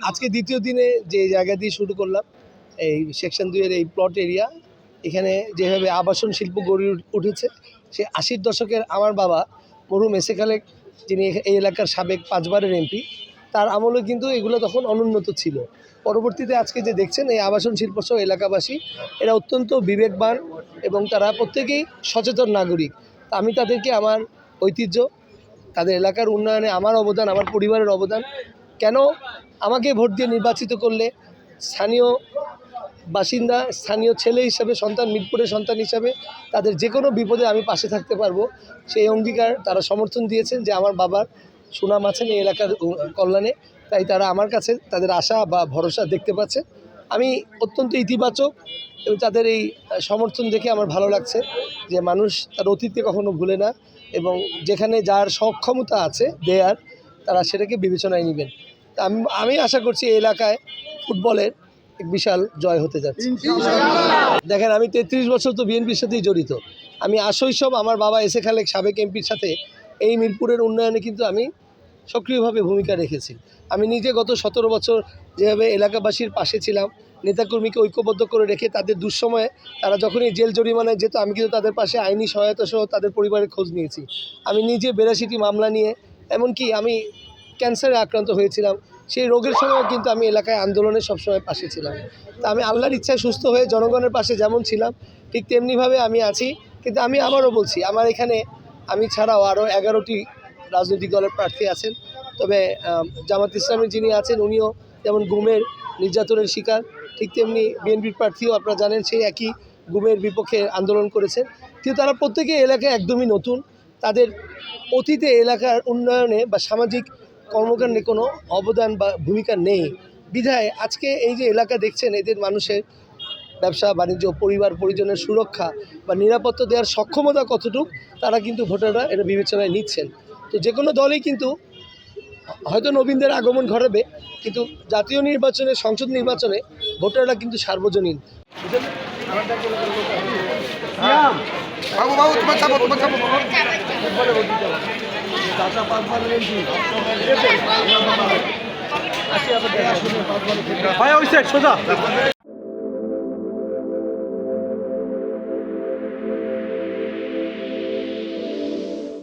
আজকে দ্বিতীয় দিনে যে জায়গা দিয়ে শুরু করলাম এই সেকশন 2 এর এই প্লট এরিয়া, এখানে যেভাবে আবাসন শিল্প গড়ে উঠেছে, সে 80-র দশকের আমার বাবা মরহুম এস এ খালেক, যিনি এই এলাকার সাবেক 5 বারের এমপি, তার আমলে কিন্তু এগুলো তখন অনুন্নত ছিল। পরবর্তীতে আজকে যে দেখছেন এই আবাসন শিল্প সহ এলাকাবাসী, এরা অত্যন্ত বিবেকবান এবং তারা প্রত্যেকেই সচেতন নাগরিক। আমি তাদেরকে আমার ঐতিহ্য, তাদের এলাকার উন্নয়নে আমার অবদান, আমার পরিবারের অবদান, কেন আমাকে ভোট দিয়ে নির্বাচিত করলে স্থানীয় বাসিন্দা, স্থানীয় ছেলে হিসাবে, সন্তান, মিরপুরের সন্তান হিসাবে তাদের যে কোনো বিপদে আমি পাশে থাকতে পারবো, সেই অঙ্গীকার তারা সমর্থন দিয়েছেন যে আমার বাবার সুনাম আছেন এই এলাকার কল্যাণে, তাই তারা আমার কাছে তাদের আশা বা ভরসা দেখতে পাচ্ছে। আমি অত্যন্ত ইতিবাচক এবং তাদের এই সমর্থন দেখে আমার ভালো লাগছে যে মানুষ তার অতীতকে কখনো ভুলে না এবং যেখানে যার সক্ষমতা আছে দেয়ার, তারা সেটাকে বিবেচনায় নেবেন। তা আমি আশা করছি এই এলাকায় ফুটবলের এক বিশাল জয় হতে যাচ্ছে। দেখেন, আমি 33 বছর তো বিএনপির সাথেই জড়িত। আমি শৈশব আমার বাবা এস এ খালেক সাবেক এমপির সাথে এই মিরপুরের উন্নয়নে কিন্তু আমি সক্রিয়ভাবে ভূমিকা রেখেছি। আমি নিজে গত 17 বছর যেভাবে এলাকাবাসীর পাশে ছিলাম, নেতাকর্মীকে ঐক্যবদ্ধ করে রেখে তাদের দুঃসময়ে তারা যখনই জেল জরিমানায় যেত, আমি কিন্তু তাদের পাশে আইনি সহায়তা সহ তাদের পরিবারের খোঁজ নিয়েছি। আমি নিজে 82টি মামলা নিয়ে, এমনকি আমি ক্যান্সারে আক্রান্ত হয়েছিলাম, সেই রোগের সময় কিন্তু আমি এলাকায় আন্দোলনের সবসময় পাশে ছিলাম। তা আমি আল্লাহর ইচ্ছায় সুস্থ হয়ে জনগণের পাশে যেমন ছিলাম, ঠিক তেমনিভাবে আমি আছি। কিন্তু আমি আবারও বলছি, আমার এখানে আমি ছাড়াও আরও 11টি রাজনৈতিক দলের প্রার্থী আছেন। তবে জামাত ইসলামের যিনি আছেন, উনিও যেমন গুমের নির্যাতনের শিকার, ঠিক তেমনি বিএনপির প্রার্থীও আপনারা জানেন সেই একই গুমের বিপক্ষে আন্দোলন করেছেন। কিন্তু তারা প্রত্যেকে এলাকায় একদমই নতুন, তাদের অতীতে এলাকার উন্নয়নে বা সামাজিক কর্মকাণ্ডে কোনো অবদান বা ভূমিকা নেই। বিধায় আজকে এই যে এলাকা দেখছেন, এদের মানুষের ব্যবসা বাণিজ্য, পরিবার পরিজনের সুরক্ষা বা নিরাপত্তা দেওয়ার সক্ষমতা কতটুকু, তারা কিন্তু ভোটাররা এটা বিবেচনায় নিচ্ছেন। তো যে কোনো দলই কিন্তু হয়তো নবীনদের আগমন ঘটাবে, কিন্তু জাতীয় নির্বাচনে, সংসদ নির্বাচনে ভোটাররা কিন্তু সার্বজনীন।